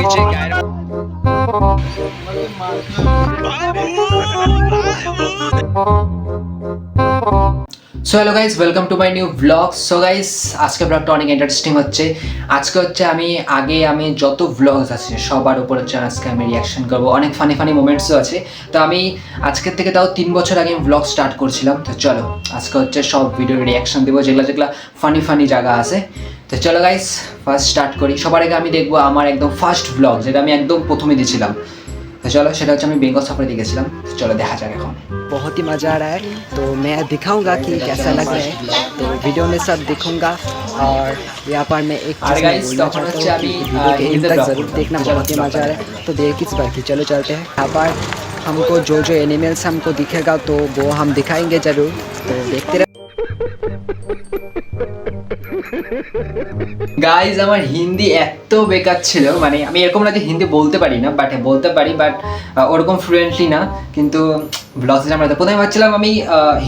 হয়েছে গায়ের so hello guys, welcome to my new blog. So guys, আজকে ব্লগটা অনেক ইন্টারেস্টিং হচ্ছে। আজকে হচ্ছে আমি যত ব্লগস আছে সবার উপর হচ্ছে আজকে আমি রিয়াকশন করবো। অনেক ফানি মোমেন্টসও আছে। তো আমি আজকের থেকে তাও 3 বছর আগে আমি ব্লগ স্টার্ট করছিলাম। তো চলো আজকে হচ্ছে সব ভিডিওর রিয়াকশন দেবো, যেগুলো ফানি জায়গা আছে। তো চলো গাইস, ফার্স্ট স্টার্ট করি। সবার আগে আমি দেখবো আমার একদম ফার্স্ট ব্লগ, যেটা আমি একদম প্রথমে দিয়েছিলাম। तो चलो সেটা হচ্ছে আমি বেঙ্গল সফরে দিয়ে গেছিলাম। तो चलो দেখা যাক এখন। बहुत ही मज़ा आ रहा है, तो मैं दिखाऊंगा कि कैसा लग रहा है। तो वीडियो में सब दिखाऊंगा। और यहाँ पर मैं एक चीज़ बोलना चाहता हूँ कि वीडियो के एंड तक ज़रूर देखना, बहुत ही मज़ा आ रहा है। तो देर किस बात की, चलो चलते हैं। यहाँ पर हमको जो एनिमल्स हमको दिखेगा तो वो हम दिखाएंगे ज़रूर, तो देखते रहे। গাইজ, আমার হিন্দি এত বেকার ছিল, মানে আমি এরকম না যে হিন্দি বলতে পারি না, বলতে পারি, বাট ওরকম ফ্লুয়েন্টলি না। কিন্তু ব্লগস আমরা প্রথমে ভাবছিলাম আমি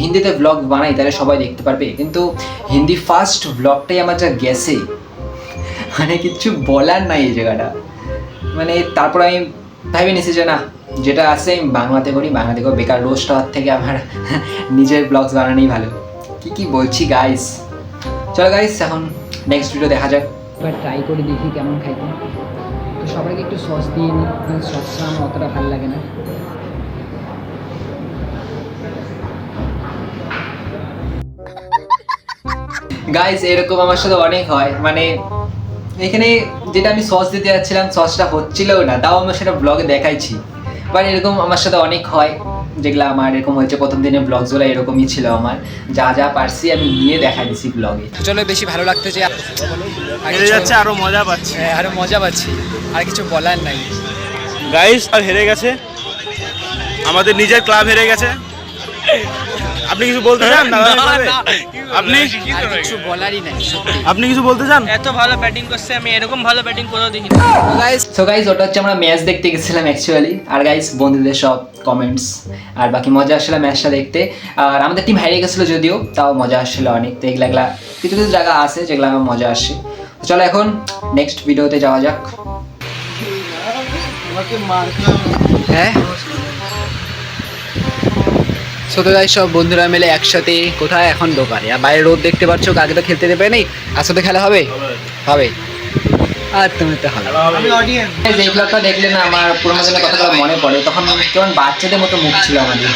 হিন্দিতে ব্লগ বানাই, তাহলে সবাই দেখতে পারবে। কিন্তু হিন্দি ফার্স্ট ব্লগটাই আমার যা গেছে, মানে কিচ্ছু বলার নাই এই জায়গাটা। মানে তারপর আমি ভাবি নিছি যে না, যেটা আছে আমি বাংলাতে করি, বাংলাতে করে বেকার রোস্ট হওয়ার থেকে আমার নিজের ব্লগস বানানোই ভালো। কি বলছি গাইজ। চলো গাইস, এখন নেক্সট ভিডিও দেখা যাক। এবার ট্রাই করে দেখি কেমন খাইতে। তো সবাইকে একটু সস দিয়ে নিই, কারণ সসটা আমার অতটা ভালো লাগে না। গাইস, এরকম আমার সাথে অনেক হয়। মানে এখানে যেটা আমি সস দিতে যাচ্ছিলাম, সসটা হচ্ছিলও না, তাও আমি সেটা ব্লগে দেখাইছি। বাট এরকম আমার সাথে অনেক হয়, যেগুলো আমার এরকম হয়েছে। প্রথম দিনের ব্লগসগুলো এরকমই ছিল আমার, যা পারছি আমি নিয়ে দেখাই দিছি ব্লগে। চলো, বেশি ভালো লাগতেছে, হেরে যাচ্ছে, আরো মজা পাচ্ছি, আর কিছু বলার নাই। গাইস, আর হেরে গেছে, আমাদের নিজের ক্লাব হেরে গেছে। আপনি কিছু বলতে চান? আপনি কিছু বলারই নাই, আপনি কিছু বলতে চান? এত ভালো ব্যাটিং করছে, আমি এরকম ভালো ব্যাটিং কোথাও দেখিনি। সো গাইস, ওটা হচ্ছে আমরা ম্যাচ দেখতে গেছিলাম অ্যাকচুয়ালি। আর গাইস, বন্ধুদের সব কমেন্টস আর বাকি মজা আসছিল ম্যাচটা দেখতে। আর আমাদের টিম হারিয়ে গেছিলো যদিও, তাও মজা আসছিল অনেক। তো এগুলা কিছু জায়গা আছে যেগুলো আমার মজা আসে। তো চলো এখন নেক্সট ভিডিওতে যাওয়া যাক। হ্যাঁ, ছোট ভাই সব বন্ধুরা মিলে একসাথে কোথায় এখন দোকানে। আর বাইরে রোদ দেখতে পাচ্ছ, কাকে তো খেলতে দেবে নেই। আসলে খেলা হবে আর তুমি তো হবে। এই ব্লগটা দেখলে না আমার পুরোনো দিনের কথাগুলো মনে পড়ে। তখন কেমন বাচ্চাদের মতো মুখ ছিল আমাদের।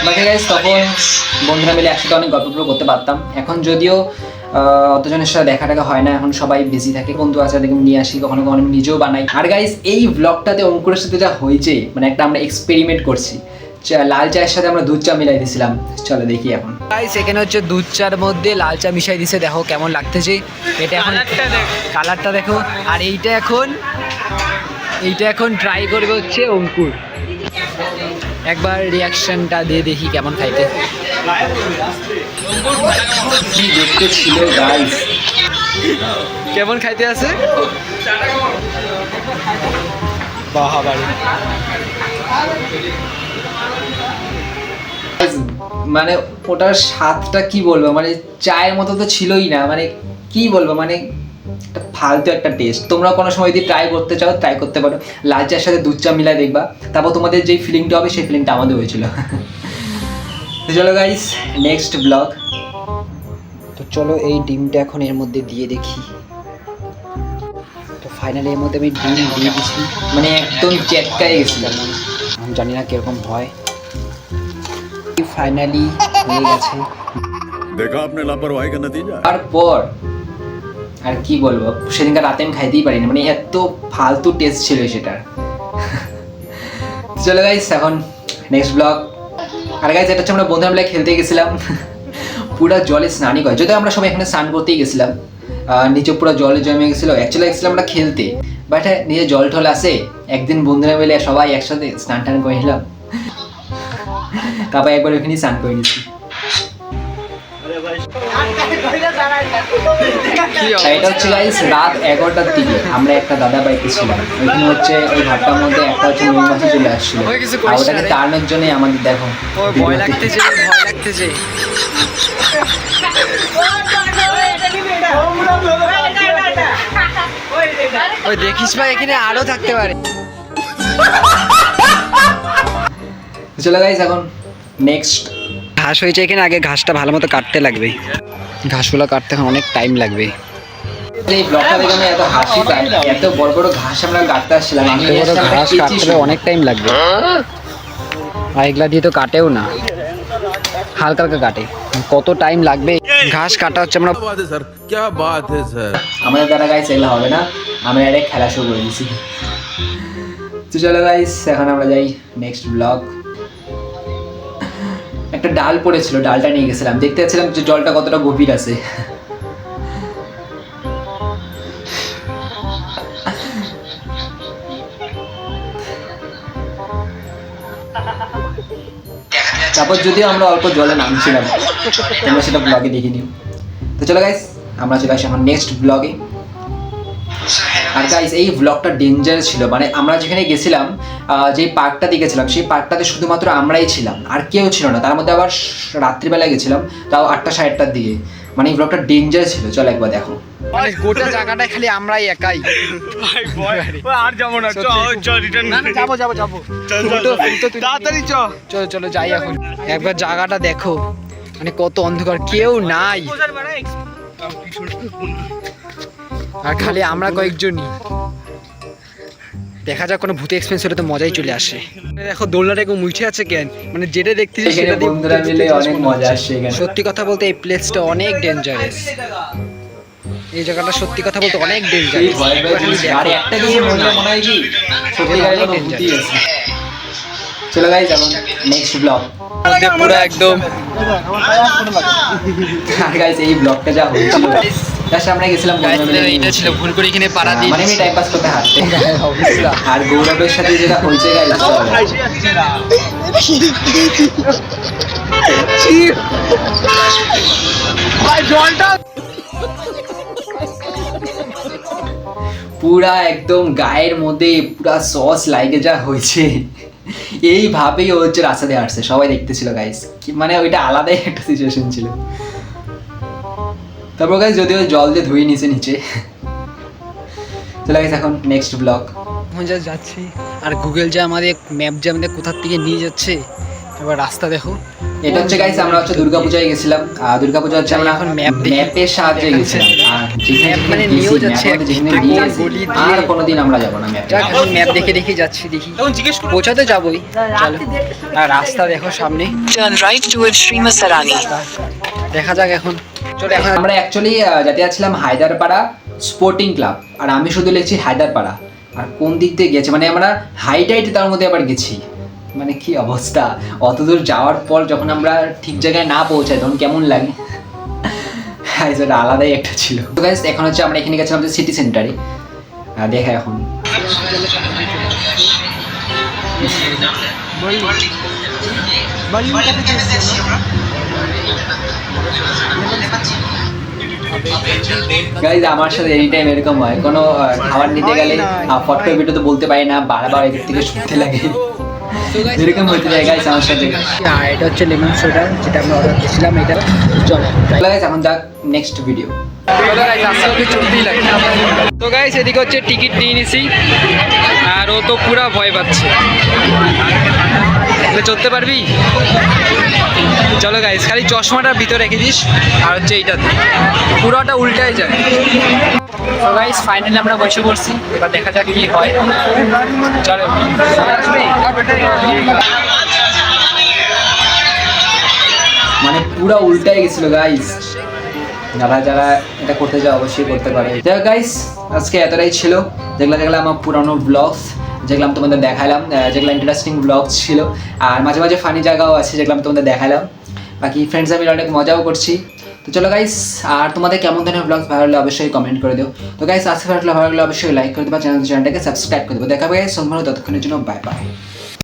বাকি গাইস, তখন বন্ধুরা মিলে একসাথে অনেক গল্প করতে পারতাম। এখন যদিও অতজনের সাথে দেখা হয় না, এখন সবাই বিজি থাকে। বন্ধু আছে দেখে নিয়ে আসি, কখনো কখনো নিজেও বানাই। আর গাইস, এই ব্লগটাতে অঙ্কুরের সাথে যা হয়েছে, মানে একটা আমরা এক্সপেরিমেন্ট করছি। লাল চায়ের সাথে আমরা দুধ চা মিলাই দিয়েছিলাম। চলো দেখি এখন। গাইস, এখানে হচ্ছে দুধ চার মধ্যে লাল চা মিশাই দিছে, দেখো কেমন লাগতেছে। এটা এখন কালারটা দেখো। আর এইটা এখন ট্রাই করবে হচ্ছে অঙ্কুর। একবার রিয়াকশনটা দিয়ে দেখি কেমন খাইতে। কি দেখতে ছিল গাইস, কেমন খাইতে আছে। বাহাবাড়ি। মানে ওটার স্বাদটা কি বলবো, মানে চায়ের মতো তো ছিলই না। মানে কি বলবো, মানে ফালতু একটা টেস্ট। তোমরা কোনো সময় যদি ট্রাই করতে চাও, ট্রাই করতে পারো। লাল চায়ের সাথে দুধ চা মিলাই দেখবা, তারপর তোমাদের যেই ফিলিংটা হবে সেই ফিলিংটা আমাদের হয়েছিল। তো চলো গাইস, নেক্সট ব্লগ। তো চলো, এই ডিমটা এখন এর মধ্যে দিয়ে দেখি। তো ফাইনালি এর মধ্যে আমি ডিম দিয়ে দিচ্ছি, মানে একদম চেটকাই গেছিলাম। আমি জানি না কিরকম হয়। ফাইনালি হয়ে গেছে। देखा आपने लापरवाही का नतीजा। তারপর আর কি বলবো, সেদিনকার রাতে আমি খাইতেই পারিনি, মানে এত ফালতু টেস্ট ছিল সেটার। চলো গাইস, এখন নেক্সট ব্লগ। আর গাইস, এটা হচ্ছে আমরা বন্ধুরা মিলে খেলতে গেছিলাম। পুরো জলে স্নানই করে, যদিও আমরা সবাই এখানে স্নান করতেই গেছিলাম। নিচে পুরো জলে জমে গেছিলো। অ্যাকচুয়ালি গেছিলাম আমরা খেলতে, বাট নিজে জল টল আসে। একদিন বন্ধুরা মিলে সবাই একসাথে স্নান টান করে নিলাম। তারপর একবার ওখানেই স্নান করে নিচ্ছি। এটা হচ্ছে গাইস রাত 11টার দিকে আমরা একটা দাদা বাড়িতে ছিলাম। ওইখানে হচ্ছে ওই ঘরটার মধ্যে একটা হচ্ছে মৌমাছি চলে আসছিল। আর ওটাকে তাড়ানোর জন্যই আমাদের দেখো ভয় লাগতেছে। ওই দেখিস ভাই এখানে আরো থাকতে পারে। চলো গাইস এখন নেক্সট। ঘাস হয়েছে এখানে, আগে ঘাসটা ভালো মতো কাটতে লাগবে, ঘাসগুলো কাটতে এখন অনেক টাইম লাগবে। এই ব্লগটা দেখে আমি এত হাসি পাই, এত বড় বড় ঘাস আমরা কাটতে আসছিলাম, আমি এত বড় ঘাস কাটতে অনেক টাইম লাগবে, আর এগুলা দিয়ে তো কাটেও না, হালকা হালকা কাটে, কত টাইম লাগবে। ঘাস কাটা হচ্ছে আমরা बात है सर, क्या बात है सर। আমাদের দ্বারা গাইস এগুলো হবে না, আমরা ডাইরেক্ট খেলা শুরু করে দিয়েছি। তো চলো গাইস এখন আমরা যাই নেক্সট ব্লগ। একটা ডাল পড়েছিল, ডালটা নিয়ে গেছিলাম, দেখতে পাচ্ছিলাম যে জলটা কতটা গভীর আছে। তারপর যদিও আমরা অল্প জলে নামছিলাম, তোমরা সেটা ব্লগে দেখে নিও। তো চলো গাইস আমরা চলে আসি আমার নেক্সট ব্লগে। আর গাইস এই ব্লগটা ডেঞ্জার ছিল, মানে আমরা যেখানে গেছিলাম, যে পার্কটা দিয়ে গেছিলাম, সেই পার্কটাতে শুধুমাত্র আমরাই ছিলাম, আর কেউ ছিল না। তার মধ্যে আবার রাত্রিবেলায় গেছিলাম, তাও 8টা 8:30টার দিকে। মানে এই ব্লগটা ডেঞ্জার ছিল, চলো একবার দেখো। মানে গোটা জায়গাটায় খালি আমরাই একাই। আর যাবো না, চল রিটার্ন। যাবো যাবো যাবো, তাড়াতাড়ি চ। চলো চলো যাই এখন। একবার জায়গাটা দেখো, মানে কত অন্ধকার, কেউ নাই, আর খালি আমরা কয়েকজনই। দেখা যাক কোনো ভূতে এক্সপেরিয়েন্স হলে তো মজাই চলে আসে। দেখো দোলনাটা একটু মুছে আছে কেন, মানে যেটা দেখতেছি এখানে সেটা দিয়ে বন্ধুরা মিলে অনেক মজা আসছে এখানে। সত্যি কথা বলতে এই প্লেসটা অনেক ডেঞ্জারাস, এই জায়গাটা সত্যি কথা বলতে অনেক এই ডেঞ্জারাস। ভয় ভয় জিনিস, আর একটা কিছু মনে হয় কি সত্যি গায়ে কোনো ভূতই আছে। চলো গাইস এখন নেক্সট ব্লগ। পুরো একদম। আর গাইস এই ব্লগটা যা হয়েছিল, জাস্ট আমরা গেছিলাম এটা ছিল ভুল করে এখানে পাড়া দিয়ে মানে আমি টাইম পাস করতে হাঁটতে, আর গৌরবের সাথে যেটা হয়েছে গাইস পুরা একদম গায়ের মধ্যে পুরা সস লাগে যা হয়েছে। এইভাবেই ও হচ্ছে রাস্তা দিয়ে আসছে, সবাই দেখতেছিল গাইস, মানে ওইটা আলাদাই একটা সিচুয়েশন ছিল। তারপর গাইস যদিও জল দিয়ে ধুয়ে নিচে নিচে। চলে গাইস এখন নেক্সট ব্লগ। মজা যাচ্ছি, আর গুগল যে আমাদের ম্যাপ যে আমাদের কোথার থেকে নিয়ে যাচ্ছে, এবার রাস্তা দেখো। এটা হচ্ছে গাইস আমরা হচ্ছে দুর্গাপূজায় গেছিলাম, দুর্গাপূজা হচ্ছে আমরা এখন ম্যাপ দেখি। ম্যাপের সাহায্যে গেছিলাম, আর যেখানে ম্যাপ মানে গেছি, নিয়েও যাচ্ছে ম্যাপ যেখানে একটা গিয়েছি, গলি দিয়ে। আর কোনোদিন আমরা যাবো না ম্যাপে। যাক এখন ম্যাপ দেখে দেখে যাচ্ছি, দেখি পৌঁছাতে যাবোই, চলো। আর রাস্তা দেখো সামনে, Turn right towards Srima Sarani. দেখা যাক এখন। চলো এখন আমরা অ্যাকচুয়ালি যেতে যাচ্ছিলাম হায়দারপাড়া স্পোর্টিং ক্লাব, আর আমি শুধু লিখছি হায়দারপাড়া। আর কোন দিক দিয়ে গেছে, মানে আমরা হাইটে তার মধ্যে আবার গেছি, মানে কি অবস্থা। অত দূর যাওয়ার পর যখন আমরা ঠিক জায়গায় না পৌঁছাই তখন কেমন লাগে, সেটা আলাদাই একটা ছিল। তো গাইস এখন হচ্ছে আমরা এখানে গেছিলাম সিটি সেন্টারে, দেখা এখন। গাইস আমার সাথে এনি টাইম এরকম হয়, কোনো খাবার নিতে গেলে ফট করে ভিডিও তো বলতে পারি না, বারবার এদিক থেকে শুনতে লাগে, এরকম হতে যায় গাইস আমার সাথে। আর এটা হচ্ছে লেমন সোডা, যেটা আমরা অর্ডার করেছিলাম, এটা চলো গাইস এখন যাক নেক্সট ভিডিও। তো গাইস এদিকে হচ্ছে টিকিট নিয়ে নিছি, আর ও তো পুরা ভয় পাচ্ছে। চলতে পারবি? চলো গাইস, খালি চশমাটা ভিতরে রেখে দিস, আর হচ্ছে এইটা পুরোটা উল্টাই যায়। তো গাইস ফাইনালি আমরা বসে পড়ছি, এবার দেখা যাক কি হয়। চলো মানে পুরো উল্টাই গেছিল গাইস, যারা যারা এটা করতে যায় অবশ্যই করতে পারে। যাই গাইস আজকে এতটাই ছিল, যেগুলো আমার পুরানো ব্লগস, যেগুলো আমি তোমাদের দেখালাম, যেগুলো ইন্টারেস্টিং ব্লগ ছিল, আর মাঝে মাঝে ফানি জায়গাও আছে যেগুলো আমি তোমাদের দেখালাম। বাকি ফ্রেন্ডস আমি অনেক মজাও করছি। তো চলো গাইস, আর তোমাদের কেমন ধরনের ব্লগ ভালো লাগলে অবশ্যই কমেন্ট করে দিও। তো গাইস আজকে ভালো লাগলে অবশ্যই লাইক করে দেবা, চ্যানেলটাকে সাবস্ক্রাইব করে দেবো। দেখা হবে গাইস, সম্পূর্ণ ততক্ষণের জন্য বাই বাই।